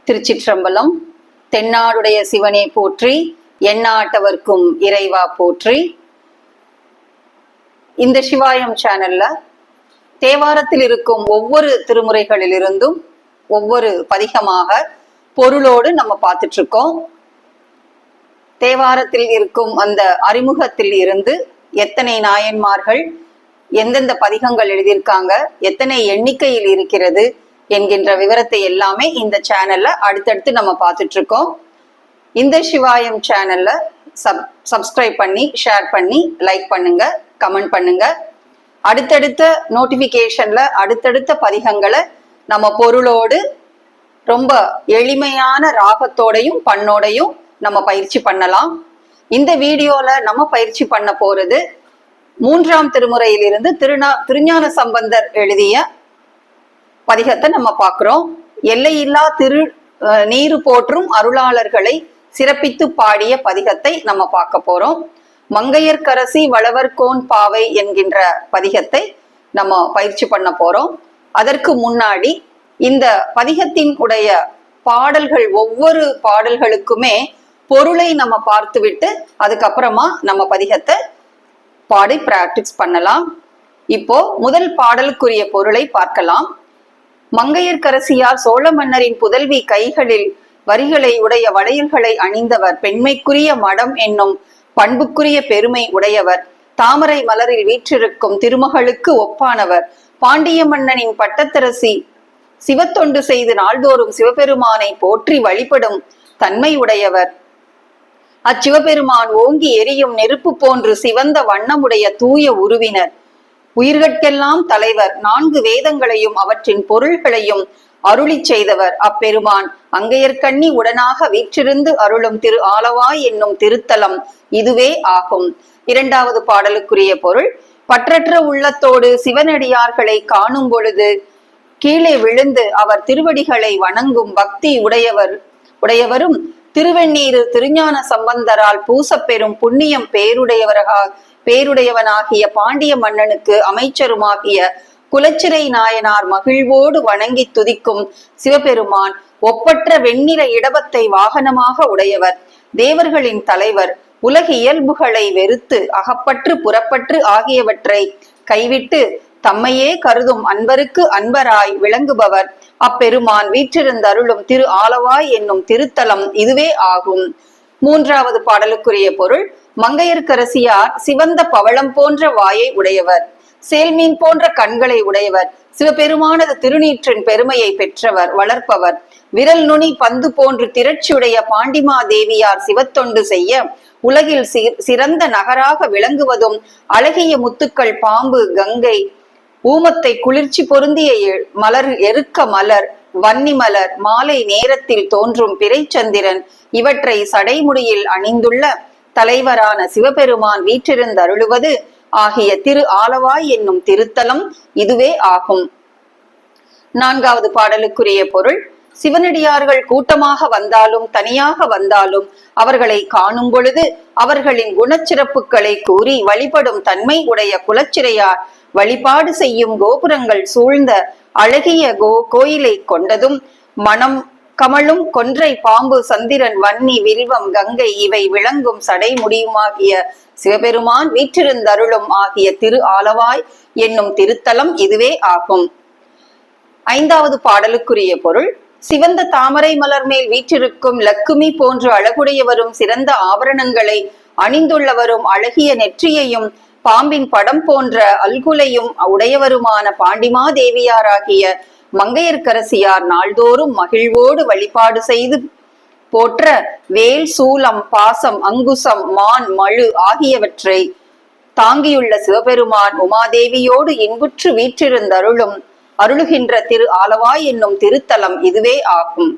திருச்சிற்றம்பலம். தென்னாடுடைய சிவனே போற்றி, எந்நாட்டவர்க்கும் இறைவா போற்றி. இந்த சிவாயம் சேனல்ல தேவாரத்தில் இருக்கும் ஒவ்வொரு திருமுறைகளிலிருந்தும் ஒவ்வொரு பதிகமாக பொருளோடு நம்ம பார்த்துட்டு இருக்கோம். தேவாரத்தில் இருக்கும் அந்த அறிமுகத்தில் இருந்து எத்தனை நாயன்மார்கள் எந்தெந்த பதிகங்கள் எழுதியிருக்காங்க, எத்தனை எண்ணிக்கையில் இருக்கிறது என்கின்ற விவரத்தை எல்லாமே இந்த சேனல்ல அடுத்தடுத்து நம்ம பார்த்துட்டு இருக்கோம். இந்த சிவாயம் சேனல்ல சப்ஸ்கிரைப் பண்ணி, ஷேர் பண்ணி, லைக் பண்ணுங்க, கமெண்ட் பண்ணுங்க. அடுத்தடுத்த நோட்டிபிகேஷன்ல அடுத்தடுத்த பதிகங்களை நம்ம பொருளோடு ரொம்ப எளிமையான ராகத்தோடையும் பண்ணோடையும் நம்ம பயிற்சி பண்ணலாம். இந்த வீடியோல நம்ம பயிற்சி பண்ண போறது 3ஆம் திருமுறையிலிருந்து திருஞான சம்பந்தர் எழுதிய பதிகத்தை நம்ம பார்க்கிறோம். எல்லையில்லா நீரு போற்றும் அருளாளர்களை சிறப்பித்து பாடிய பதிகத்தை நம்ம பார்க்க போறோம். மங்கையர்க்கரசி வளவர்கோன் பாவை என்கின்ற பதிகத்தை நம்ம பயிற்சி பண்ண போறோம். அதற்கு முன்னாடி இந்த பதிகத்தின் உடைய பாடல்கள், ஒவ்வொரு பாடல்களுக்குமே பொருளை நம்ம பார்த்துவிட்டு அதுக்கப்புறமா நம்ம பதிகத்தை பாடி பிராக்டிஸ் பண்ணலாம். இப்போ முதல் பாடலுக்குரிய பொருளை பார்க்கலாம். மங்கையர்க்கரசியார் சோழ மன்னரின் புதல்வி, கைகளில் வரிகளை உடைய வளையல்களை அணிந்தவர், பெண்மைக்குரிய மடம் என்னும் பண்புக்குரிய பெருமை உடையவர், தாமரை மலரில் வீற்றிருக்கும் திருமகளுக்கு ஒப்பானவர், பாண்டிய மன்னனின் பட்டத்தரசி, சிவத்தொண்டு செய்து நாள்தோறும் சிவபெருமானை போற்றி வழிபடும் தன்மை உடையவர், அச்சிவபெருமான் ஓங்கி எரியும் நெருப்பு போன்று சிவந்த வண்ணமுடைய தூய உருவினர், உயிர்கட்கெல்லாம் தலைவர், 4 வேதங்களையும் அவற்றின் பொருள்களையும் அருளி செய்தவர், அப்பெருமான் அங்கையர்கண்ணி உடனாக வீற்றிருந்து அருளும் திரு ஆலவாய் என்னும் திருத்தலம் இதுவே ஆகும். 2வது பாடலுக்குரிய பொருள். பற்றற்ற உள்ளத்தோடு சிவனடியார்களை காணும் பொழுது கீழே விழுந்து அவர் திருவடிகளை வணங்கும் பக்தி உடையவரும், திருவெண்ணீரு திருஞான சம்பந்தரால் பூசப்பெறும் புண்ணியம் பேருடையவனாகிய பாண்டிய மன்னனுக்கு அமைச்சருமாகிய குலச்சிறை நாயனார் மகிழ்வோடு வணங்கி துதிக்கும் சிவபெருமான், ஒப்பற்ற வெண்ணிற இடபத்தை வாகனமாக உடையவர், தேவர்களின் தலைவர், உலக இயல்புகளை வெறுத்து அகப்பற்று புறப்பற்று ஆகியவற்றை கைவிட்டு தம்மையே கருதும் அன்பருக்கு அன்பராய் விளங்குபவர், அப்பெருமான் வீற்றிருந்தருளும் திரு ஆலவாய் என்னும் திருத்தலம் இதுவே ஆகும். 3வது பாடலுக்குரிய பொருள். மங்கையர்க்கரசியார் சிவந்த பவளம் போன்ற வாயை உடையவர், சேல்மீன் போன்ற கண்களை உடையவர், சிவபெருமானது திருநீற்றின் பெருமையை பெற்றவர், வளர்ப்பவர், விரல் நுனி பந்து போன்று திரட்சியுடைய பாண்டிமா தேவியார் சிவத்தொண்டு செய்ய உலகில் சிறந்த நகராக விளங்குவதும், அழகிய முத்துக்கள், பாம்பு, கங்கை, ஊமத்தை, குளிர்ச்சி பொருந்திய மலர், எருக்க மலர், வன்னி மலர், மாலை நேரத்தில் தோன்றும் பிறைச்சந்திரன் இவற்றை சடைமுடியில் அணிந்துள்ள தலைவரான சிவபெருமான் வீற்றிருந்தருளுவது ஆகிய திரு ஆலவாய் என்னும் திருத்தலம் இதுவே ஆகும். 4வது பாடலுக்குரிய பொருள். சிவனடியார்கள் கூட்டமாக வந்தாலும் தனியாக வந்தாலும் அவர்களை காணும் பொழுது அவர்களின் குணச்சிறப்புகளை கூறி வழிபடும் தன்மை உடைய குலச்சிறையார் வழிபாடு செய்யும் கோபுரங்கள் சூழ்ந்த அழகிய கோயிலை கொண்டதும், மனம் கமலும் கொன்றை, பாம்பு, சந்திரன், வன்னி, வில்வம், கங்கை இவை விளங்கும் சடை முடியுமாகிய சிவபெருமான் வீற்றிருந்தருளும் ஆகிய திரு ஆலவாய் என்னும் திருத்தலம் இதுவே ஆகும். 5வது பாடலுக்குரிய பொருள். சிவந்த தாமரை மலர் மேல் வீற்றிருக்கும் லக்குமி போன்று அழகுடையவரும், சிறந்த ஆபரணங்களை அணிந்துள்ளவரும், அழகிய நெற்றியையும் பாம்பின் படம் போன்ற அல்குலையும் உடையவருமான பாண்டிமா தேவியாராகிய மங்கையர்க்கரசியார் நாள்தோறும் மகிழ்வோடு வழிபாடு செய்து போற்ற வேல், சூலம், பாசம், அங்குசம், மான், மழு ஆகியவற்றை தாங்கியுள்ள சிவபெருமான் உமாதேவியோடு இன்புற்று அருளுகின்ற திரு ஆலவாய் என்னும் திருத்தலம் இதுவே ஆகும்.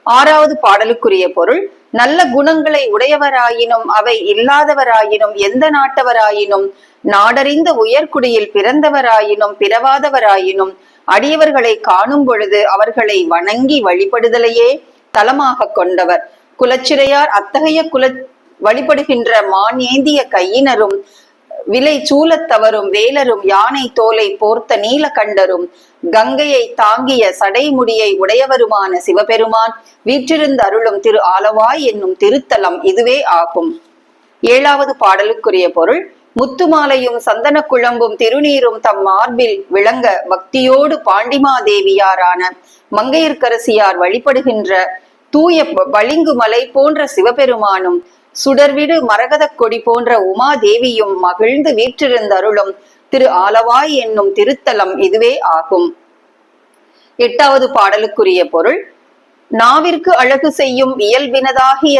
6வது பாடலுக்குரிய பொருள். நல்ல குணங்களை உடையவராயினும் அவை இல்லாதவராயினும் எந்த நாட்டவராயினும் நாடறிந்த உயர்குடியில் பிறந்தவராயினும் பிறவாதவராயினும் அடியவர்களை காணும் பொழுது அவர்களை வணங்கி வழிபடுதலையே தலமாக கொண்டவர், குலச்சிறையார் அத்தகைய வழிபடுகின்ற மான் ஏந்திய கையினரும் விலை சூலத்தவரும் வேலரும் யானை தோலை போர்த்த நீலகண்டரும் கங்கையை தாங்கிய சடைமுடியை உடையவருமான சிவபெருமான் வீற்றிருந்த அருளும் திரு ஆலவாய் என்னும் திருத்தலம் இதுவே ஆகும். 7வது பாடலுக்குரிய பொருள்: முத்துமாலையும் சந்தன குழம்பும் திருநீரும் தம் மார்பில் விளங்க பக்தியோடு பாண்டிமாதேவியாரான மங்கையர்க்கரசியார் வழிபடுகின்ற தூய பளிங்குமலை போன்ற சிவபெருமானும் சுடர்விடு மரகத கொடி போன்ற உமாதேவியும் மகிழ்ந்து வீற்றிருந்த அருளும் திரு ஆலவாய் என்னும் திருத்தலம் இதுவே ஆகும். 8வது பாடலுக்குரிய பொருள்: நாவிற்கு அழகு செய்யும் இயல்பினதாகிய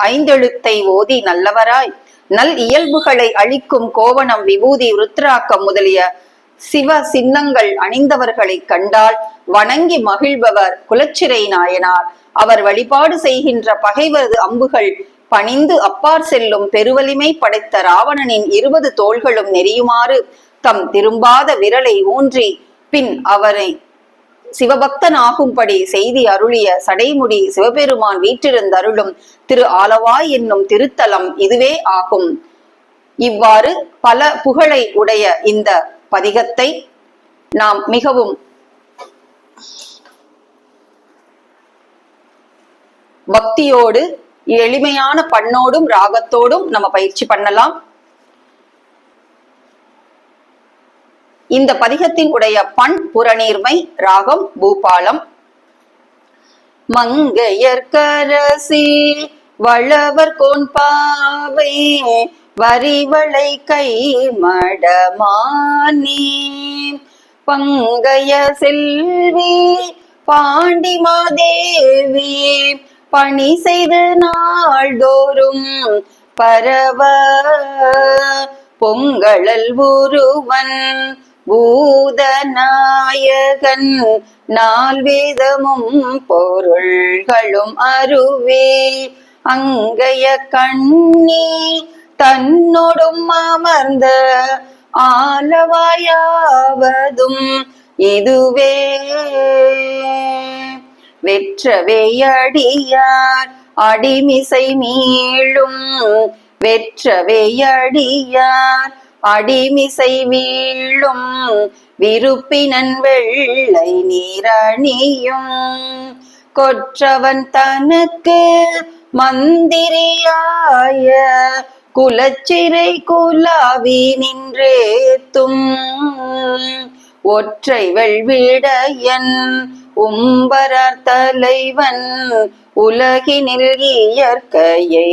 ஐந்தெழுத்தை ஓதி நல்லவராய் நல் இயல்புகளை அளிக்கும் கோவணம் விபூதி ருத்ராக்கம் முதலிய சிவ சின்னங்கள் அணிந்தவர்களை கண்டால் வணங்கி மகிழ்பவர் குலச்சிறை நாயனார். அவர் வழிபாடு செய்கின்ற பகைவரது அம்புகள் பணிந்து அப்பார் செல்லும் பெருவலிமை படைத்த ராவணனின் 20 தோள்களும் நெறியுமாறு தம் திரும்பாத விரலை ஊன்றி பின் அவரை சிவபக்தனாகும்படி செய்தி அருளிய சடைமுடி சிவபெருமான் வீற்றிருந்த அருளும் திரு ஆலவாய் என்னும் திருத்தலம் இதுவே ஆகும். இவ்வாறு பல புகழை உடைய இந்த பதிகத்தை நாம் மிகவும் பக்தியோடு எளிமையான பண்ணோடும் ராகத்தோடும் நம்ம பயிற்சி பண்ணலாம். இந்த பதிகத்தின் உடைய பண் புறநீர்மை, ராகம் பூபாலம். மங்கையர்க்கரசி வளவர் கோன்பாவை வரிவளை கை மடமானி பங்கைய செல்வி பாண்டிமாதேவி பணி செய்து நாள்தோறும் பரவ பொங்கழல் உருவன் பூதநாயகன் நால்வேதமும் பொருள்களும் அருவே அங்கைய கண்ணி தன்னோடும் அமர்ந்த ஆலவாயாவதும் இதுவே வெற்றவேயடியார் அடிமிசை மீளும் வெற்றவேயடியார் அடிமிசை வீழும் விருப்பினன் வெள்ளை நீரணியும் கொற்றவன் தனக்கு மந்திரியாய குலச்சிறை குலாவி நின்றேத்தும் ஒற்றை வெள்விடையன் உம்பரார் தலைவன் உலகினில் இயற்கையை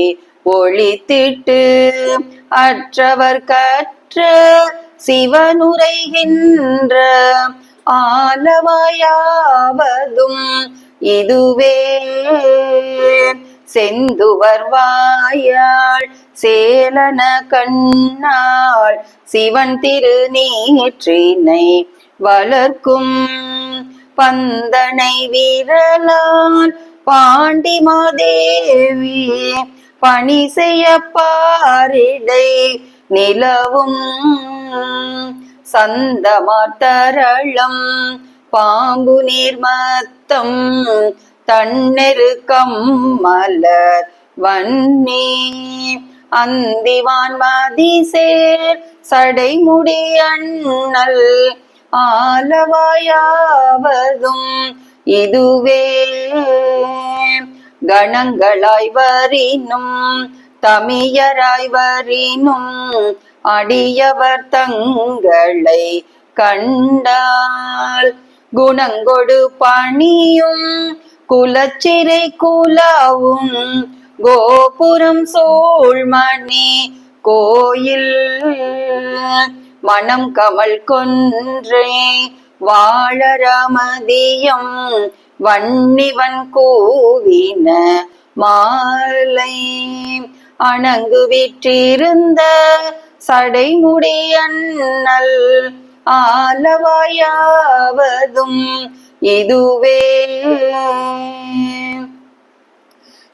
ஒளித்திட்டு அற்றவர் கற்ற சிவனுரைகின்ற ஆலவாயாவதும் இதுவே செந்துவர் வாயாள் சேலன கண்ணாள் சிவன் திருநீற்றினை வளர்க்கும் பந்தனை வீரலால் பாண்டிமாதேவி பணி செய்ய பாரிடை நிலவும் சந்தமாத்தரளம் பாம்பு நீர்மத்தம் தன்னெருக்கம் மலர் வன்னி அந்திவான் மதிசேர் சடைமுடி அண்ணல் ஆலவாயாவதும் இதுவே கணங்களாய் வரினும் தமியராய் வரினும் அடியவர் தங்களை கண்டால் குணங்கொடு பணியும் குலச்சிறை குலாவும் கோபுரம் சோழ்மணி கோயில் மனம் கமல் கொன்றே வாழரமதியம் வன்னிவன் கூவின மாலை அணங்கு விற்றிருந்த சடைமுடி அண்ணல் ஆலவாயாவதும் இதுவே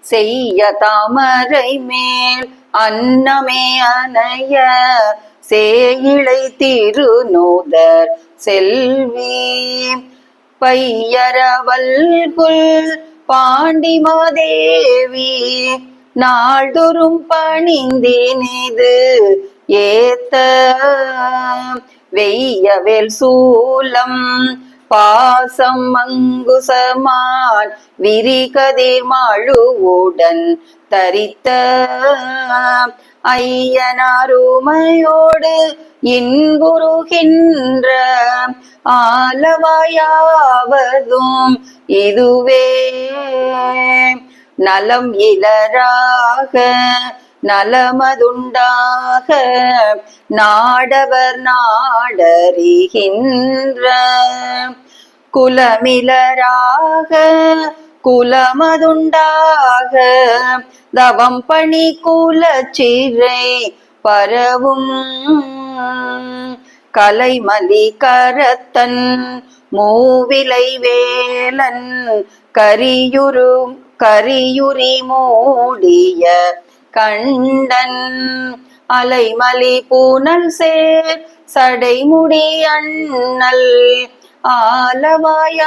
செய்ய தாமரை மேல் அன்னமே அணைய சேயிழை திருநூதர் செல்வி பையரவல்குல் பாண்டிமாதேவி நாள்தோறும் பணிந்தினிது ஏத்த வெய்யவேல் சூலம் பாசம் அங்குசமான் விரிகதிர் மாழுவுடன் தரித்த ஐயனாருமையோடு இன்புறுகின்ற ஆலவாயாவதும் இதுவே. நலம் இலராக நலமதுண்டாக நாடவர் நாடறிகின்ற குலமிலராக குலமதுண்டாக தவம் பணி குலச்சிறை பரவும் கலைமலி கரத்தன் மூவிலை வேலன் கரியுரி மூடிய கண்டன் அலைமலி பூனல் சேர் சடைமுடி அண்ணல்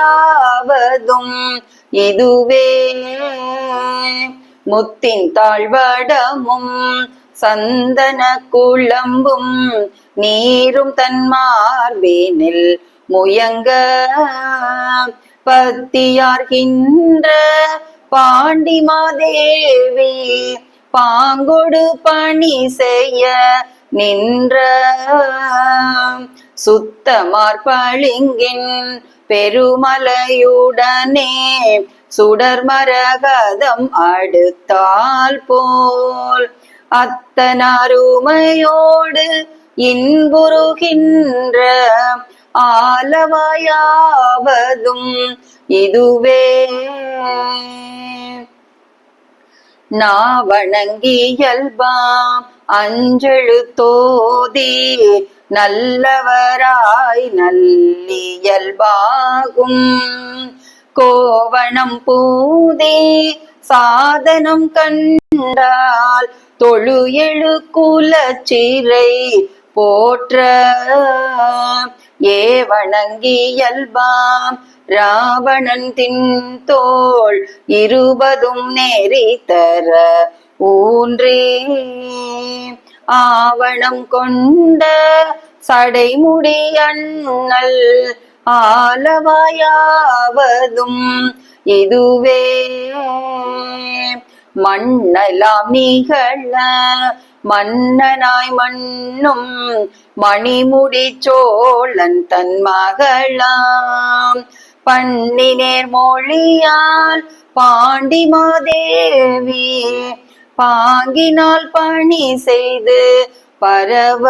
ஆலவாயாவதும் இதுவே. முத்தின் தாழ்வடமும் சந்தன குழம்பும் நீரும் தன்மார்பினில் முயங்க பத்தியார்கின்ற பாண்டிமாதேவி பாங்கொடு பணி செய்ய நின்ற சுத்தமார்பளிங்கின் பெருமலையுடனே சுடர்மரகதம் அடுத்தால் போல் அத்தனாருமையோடு இன்புறுகின்ற ஆலவாயாவதும் இதுவே. நாவணங்கியல்பாம் அஞ்செழுத்தோதி நல்லவராய் நல்லியல்பாகும் கோவணம் பூதே சாதனம் கண்டால் தொழு எழு குலச்சிறை போற்ற ஏவணங்கியல்பாம் ராவணன் தின்தோள் 20 நேரி தர ஊன்றே ஆவணம் கொண்ட சடைமுடி அண்ணல் ஆலவாயாவதும் இதுவே. மண்ணலாம் நிகழ மன்னனாய் மண்ணும் மணிமுடி சோழன் தன் மகளாம் பண்ணினேர் மொழியால் பாண்டிமாதேவி பாங்கினால் பணி செய்து பரவ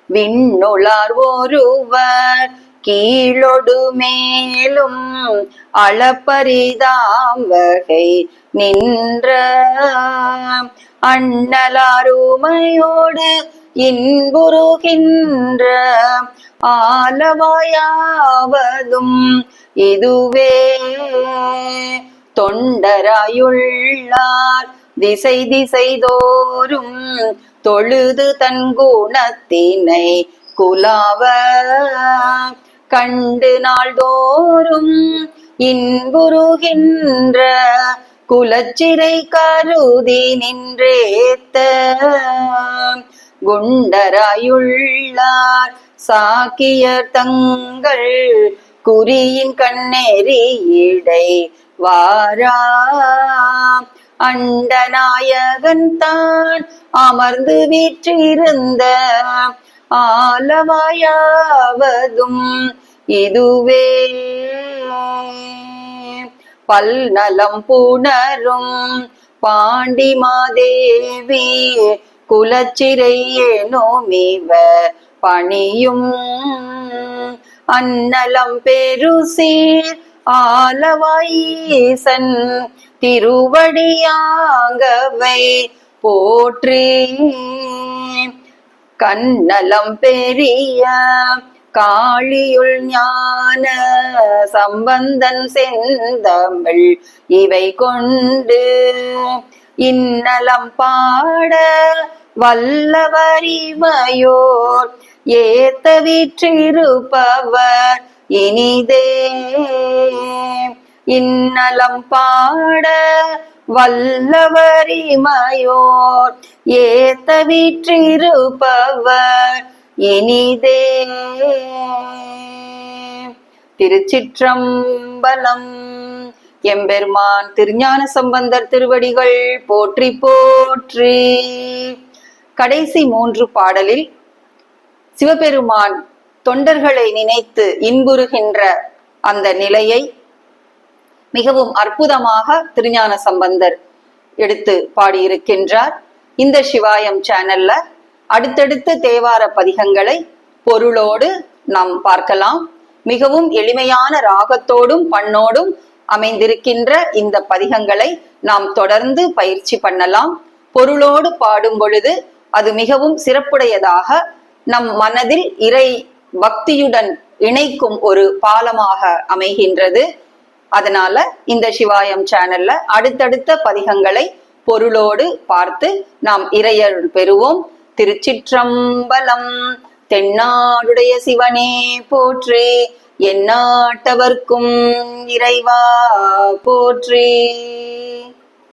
விண்ணுளார் ஒருவர் கீழொடு மேலும் அளப்பரிதாம் வகை நின்ற அண்ணலாருமையோடு இன்புறுகின்ற ஆலவாயாவதும் இதுவே. தொண்டராயுள்ளார் திசை திசை தோறும் தொழுது தன் குணத்தினை குலாவ கண்டு நாள்தோறும் இன்புறுகின்ற குலச்சிறை கருதி நின்றேத்த குண்டராயுள்ளார் சாக்கியர் தங்கள் குறியின் கண்ணெறியிடை வாரா அண்டநாயகன் தான் அமர்ந்து வீற்றிருந்த ஆலவாயாவதும் இதுவே. பல்நலம் புணரும் பாண்டிமாதேவி குலச்சிறை எனுமிவர் பணியும் அன்னலம் பெருசீர் ஆலவாயீசன் திருவடியாங்கவை போற்றி கண்ணலம் பெரிய காளியுள் ஞான சம்பந்தன் செந்தமிழ் இவை கொண்டு இன்னலம் பாட வல்லவரிமையோர் ஏத்த வீற்றிருப்பவர் இனிதே இன்னலம் பாட வல்லவரிமையோர் ஏத்த வீற்றிருப்பவர் இனிதே. திருச்சிற்றம்பலம். எம்பெருமான் திருஞான சம்பந்தர் திருவடிகள் போற்றி போற்றி. கடைசி 3 பாடலில் சிவபெருமான் தொண்டர்களை நினைத்து இன்புறுகின்ற அந்த நிலையை மிகவும் அற்புதமாக திருஞான சம்பந்தர் எடுத்து பாடியிருக்கின்றார். இந்த சிவாயம் சேனல்ல அடுத்தடுத்த தேவார பதிகங்களை பொருளோடு நாம் பார்க்கலாம். மிகவும் எளிமையான ராகத்தோடும் பண்ணோடும் அமைந்திருக்கின்ற இந்த பதிகங்களை நாம் தொடர்ந்து பயிற்சி பண்ணலாம். பொருளோடு பாடும் பொழுது அது மிகவும் சிறப்புடையதாக நம் மனதில் இறை பக்தியுடன் இணைக்கும் ஒரு பாலமாக அமைகின்றது. அதனால இந்த சிவாயம் சேனல்ல அடுத்தடுத்த பதிகங்களை பொருளோடு பார்த்து நாம் இறையருள் பெறுவோம். திருச்சிற்றம்பலம். தென்னாடுடைய சிவனே போற்றி, எந்நாட்டவர்க்கும் இறைவா போற்றி.